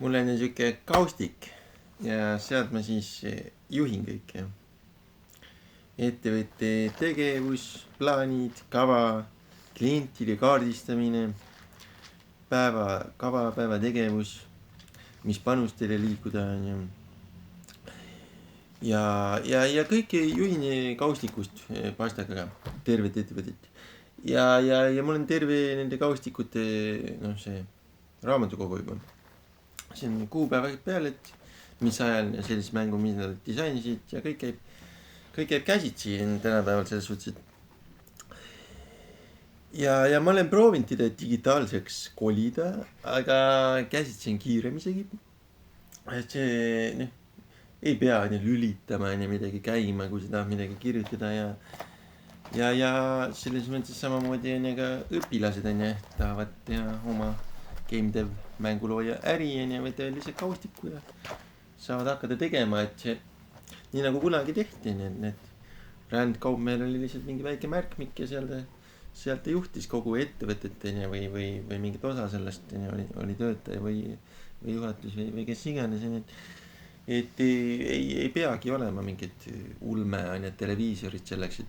mul on siuke kaustik ja sealt ma siis juhin kõike. Ettevõtte tegevus, plaanid, kava, klientide kaardistamine, kava, päeva tegevus, mis panus teile liikuda on ju. Ja kõike juhin kaustikust pastakaga, tervet ettevõtet. Ja mul on terve nende kaustikute, see raamatukogu juba. See on kuupäeva peal, et mis ajal sellist mängu, mis nad disainisid ja kõik käib käsitsi tänapäeval selles suhtes, et ja ma olen proovinud teda digitaalseks kolida, aga käsitsi on kiirem isegi. Et see ei pea lülitama midagi käima, kui sa tahad midagi kirjutada ja selles mõttes samamoodi on ka õpilased tahavad teha oma game dev mängulooja äri võtta lihtsalt kaustiku ja saavad hakata tegema, et see nii nagu kunagi tehti, need Rand Kaupmäel oli lihtsalt mingi väike märkmik ja sealt ta juhtis kogu ettevõtet või mingit osa sellest oli töötaja või juhatus või kes iganes. Et ei peagi olema mingit ulme televiisorit selleks,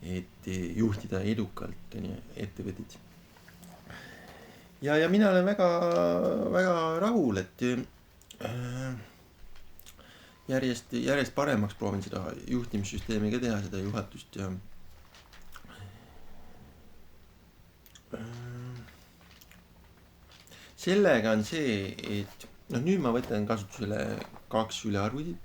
et juhtida edukalt ettevõtet. Ja mina olen väga, väga rahul, et järjest paremaks proovin seda juhtimissüsteemi ka teha, seda juhatust ja sellega on see, et nüüd ma võtan kasutusele 2 sülearvutit,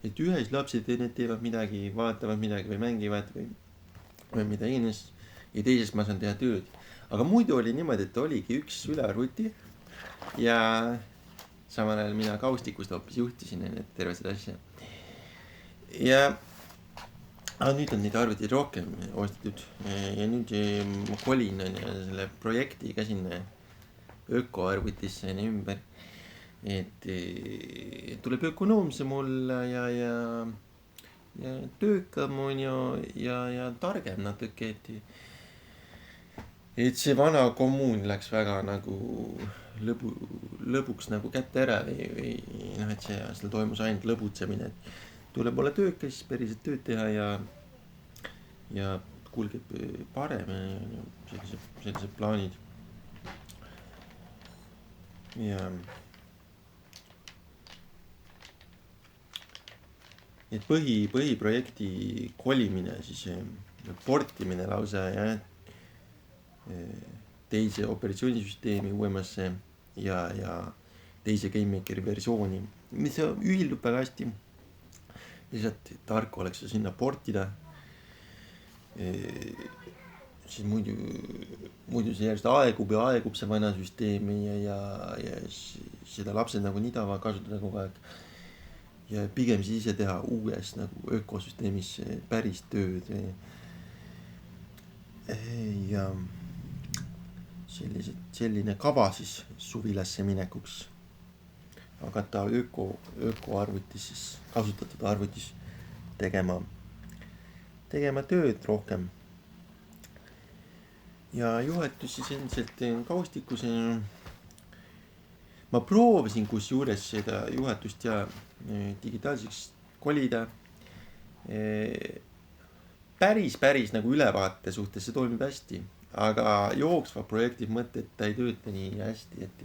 et ühes lapsed teevad midagi, vaatavad midagi või mängivad või mida iganes ja teises ma saan teha tööd. Aga muidu oli niimoodi, et oligi 1 sülearvuti ja samal ajal mina kaustikust hoopis juhtisin terve seda asja. Ja nüüd on neid arvuteid rohkem ostetud ja nüüd ma kolin selle projekti ka sinna ökoarvutisse ümber. Et tuleb ökonoomsem olla ja töökam on ja targem natuke, et see vana kommuun läks väga nagu lõbuks nagu kätte ära või et seal toimus ainult lõbutsemine, et tuleb olla töökas, päriselt tööd teha ja kulgeb parem sellised plaanid. Ja et põhiprojekti kolimine, siis portimine lausa teise operatsioonisüsteemi uuemasse ja teise GameMakeri versiooni, mis ühildub väga hästi. Lihtsalt tark oleks sinna portida. Siis muidu see järjest aegub see vana süsteemi ja seda lapsed nagu nidava kasutada kogu aeg. Ja pigem siis ise teha uues nagu ökosüsteemis päris tööd. Ja selline kava siis suvilasse minekuks. Hakata ökoarvutis siis kasutatud arvutis tegema tööd rohkem. Ja juhatus siis endiselt kaustikus. Ma proovisin kusjuures seda juhatust ja digitaalseks kolida. Päris nagu ülevaate suhtes see toimib hästi, aga jooksva projekti mõte, et ta ei tööta nii hästi, et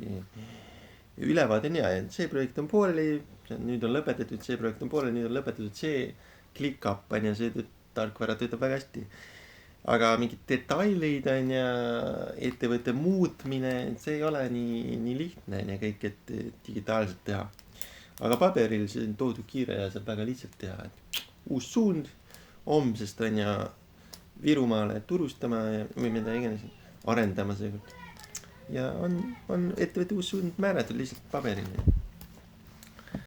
ülevaade on hea, et see projekt on pooleli, nüüd on lõpetatud, see projekt on pooleli, nüüd on lõpetatud, see ClickUp ja see tarkvara töötab väga hästi. Aga mingid detailid ja ettevõtte muutmine, see ei ole nii lihtne ja kõik, et digitaalselt teha. Aga paberil see on toodud kiire ja saab väga lihtsalt teha. Et uus suund homsest Virumaale turustama või mida iganes arendama seekord. Ja on ettevõtte uus suund määratud lihtsalt paberil.